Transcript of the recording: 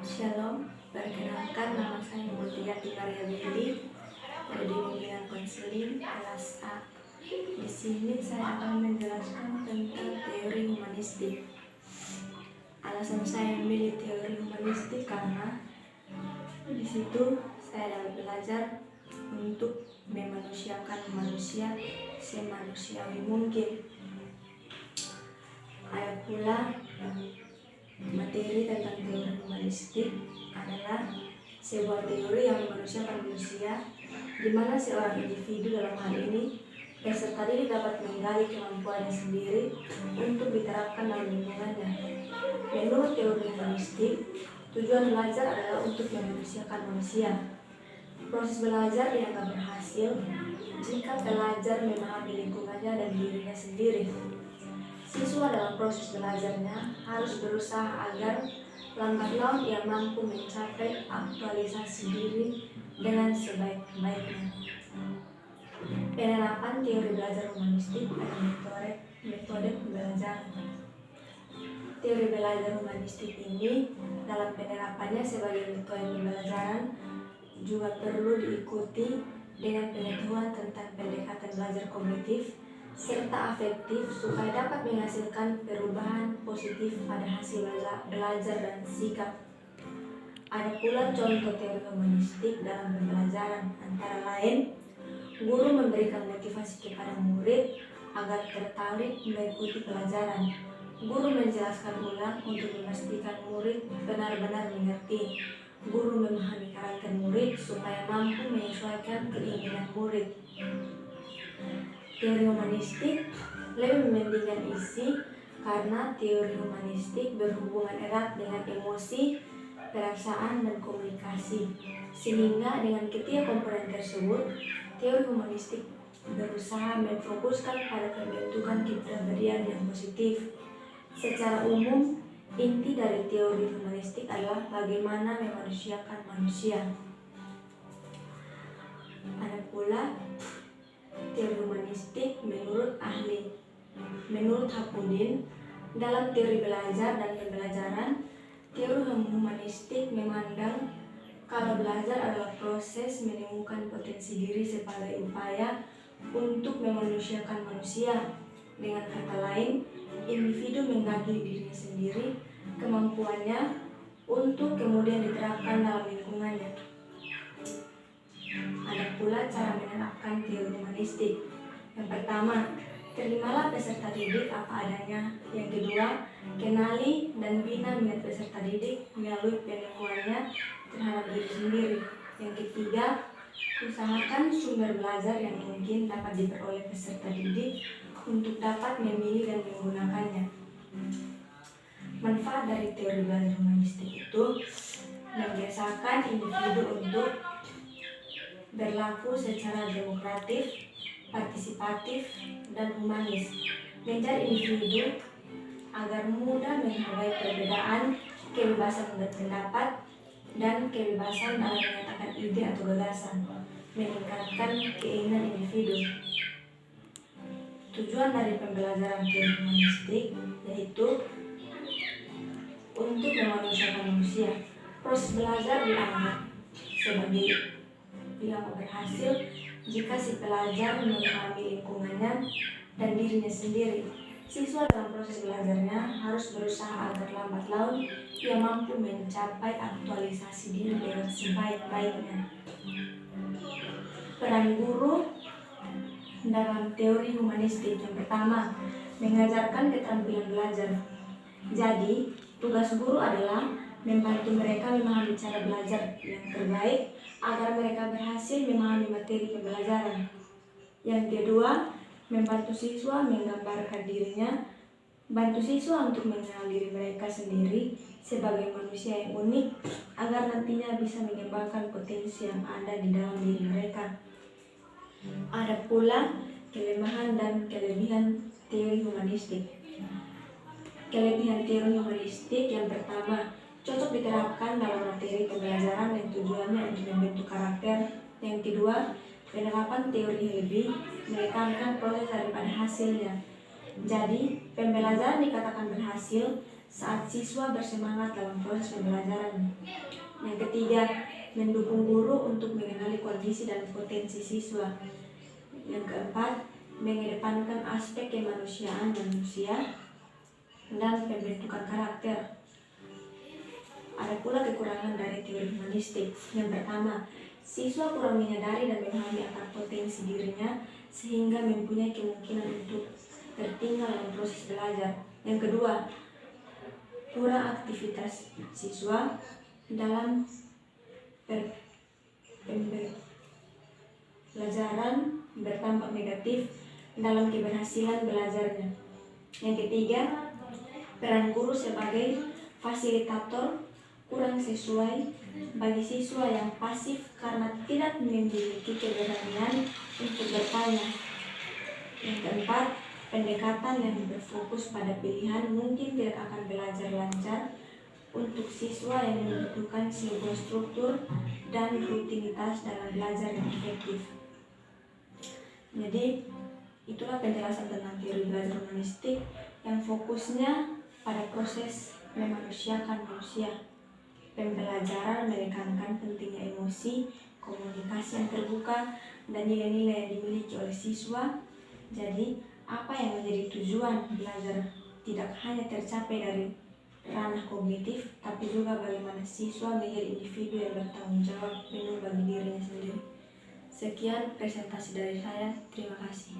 Shalom, perkenalkan nama saya Multiyati Maria Billy dari bimbingan konseling kelas A. Di sini saya akan menjelaskan tentang teori humanistik. Alasan saya memilih teori humanistik karena di situ saya dapat belajar untuk memanusiakan manusia semanusiawi mungkin. Ada pula materi tentang teori humanistik adalah sebuah teori yang memanusiakan manusia, di mana seorang individu dalam hal ini peserta didik dapat menggali kemampuannya sendiri untuk diterapkan dalam lingkungannya. Menurut teori humanistik, tujuan belajar adalah untuk memanusiakan manusia. Proses belajar dianggap berhasil jika pelajar memahami lingkungannya dan dirinya sendiri. Siswa dalam proses belajarnya harus berusaha agar lambat laun ia mampu mencapai aktualisasi diri dengan sebaik-baiknya. Penerapan teori belajar humanistik pada metode pembelajaran. Teori belajar humanistik ini dalam penerapannya sebagai metode pembelajaran juga perlu diikuti dengan pengetahuan tentang pendekatan belajar kognitif serta afektif supaya dapat menghasilkan perubahan positif pada hasil belajar dan sikap. Ada pula contoh teori humanistik dalam pembelajaran, antara lain guru memberikan motivasi kepada murid agar tertarik mengikuti pelajaran. Guru menjelaskan ulang untuk memastikan murid benar-benar mengerti. Guru memahami karakter murid supaya mampu menyesuaikan keinginan murid. Teori humanistik lebih mementingkan isi karena teori humanistik berhubungan erat dengan emosi, perasaan, dan komunikasi. Sehingga dengan ketiga komponen tersebut, teori humanistik berusaha memfokuskan pada pembentukan kepribadian yang positif. Secara umum, inti dari teori humanistik adalah bagaimana memanusiakan manusia. Ada pula teori humanistik menurut ahli. Menurut Hapudin, dalam teori belajar dan pembelajaran, teori humanistik memandang kalau belajar adalah proses menemukan potensi diri sebagai upaya untuk memanusiakan manusia. Dengan kata lain, individu menggali dirinya sendiri, kemampuannya untuk kemudian diterapkan dalam lingkungannya. Ada pula cara menerapkan teori humanistik. Yang pertama, terimalah peserta didik apa adanya. Yang kedua, kenali dan bina minat peserta didik melalui pengetahuannya terhadap diri sendiri. Yang ketiga, usahakan sumber belajar yang mungkin dapat diperoleh peserta didik untuk dapat memilih dan menggunakannya. Manfaat dari teori belajar humanistik itu membiasakan individu untuk berlaku secara demokratif, partisipatif, dan humanis, menjadi individu agar mudah menghargai perbedaan, kebebasan berpendapat, dan kebebasan dalam menyatakan ide atau gagasan, meningkatkan keinginan individu. Tujuan dari pembelajaran teori humanistik yaitu untuk memanusiakan manusia. Proses belajar dianggap berhasil jika si pelajar memahami lingkungannya dan dirinya sendiri. Siswa dalam proses belajarnya harus berusaha agar lambat laun ia mampu mencapai aktualisasi diri dengan sebaik-baiknya. Peran guru dalam teori humanistik. Yang pertama, mengajarkan keterampilan belajar. Jadi, tugas guru adalah membantu mereka memahami cara belajar yang terbaik agar mereka berhasil memahami materi pembelajaran. Yang kedua, membantu siswa menggambarkan dirinya, bantu siswa untuk mengenal diri mereka sendiri sebagai manusia yang unik agar nantinya bisa mengembangkan potensi yang ada di dalam diri mereka. Ada pula kelemahan dan kelebihan teori humanistik. Kelebihan teori humanistik yang pertama, cocok diterapkan dalam materi pembelajaran yang tujuannya untuk membentuk karakter. Yang kedua, penerapan teori lebih menekankan proses daripada hasilnya. Jadi, pembelajaran dikatakan berhasil saat siswa bersemangat dalam proses pembelajaran. Yang ketiga, mendukung guru untuk mengenali kondisi dan potensi siswa. Yang keempat, mengedepankan aspek kemanusiaan manusia dan pembentukan karakter. Ada pula kekurangan dari teori humanistik. Yang pertama, siswa kurang menyadari dan memahami akan potensi dirinya sehingga mempunyai kemungkinan untuk tertinggal dalam proses belajar. Yang kedua, kurang aktivitas siswa dalam pembelajaran berdampak negatif dalam keberhasilan belajarnya. Yang ketiga, peran guru sebagai fasilitator kurang sesuai bagi siswa yang pasif karena tidak memiliki keberanian untuk bertanya. Yang keempat, pendekatan yang berfokus pada pilihan mungkin tidak akan belajar lancar untuk siswa yang membutuhkan sebuah struktur dan rutinitas dalam belajar yang efektif. Jadi itulah penjelasan tentang teori belajar humanistik yang fokusnya pada proses memanusiakan manusia. Pembelajaran menekankan pentingnya emosi, komunikasi yang terbuka, dan nilai-nilai yang dimiliki oleh siswa. Jadi apa yang menjadi tujuan belajar tidak hanya tercapai dari ranah kognitif, tapi juga bagaimana siswa menjadi individu yang bertanggung jawab penuh bagi dirinya sendiri. Sekian presentasi dari saya, terima kasih.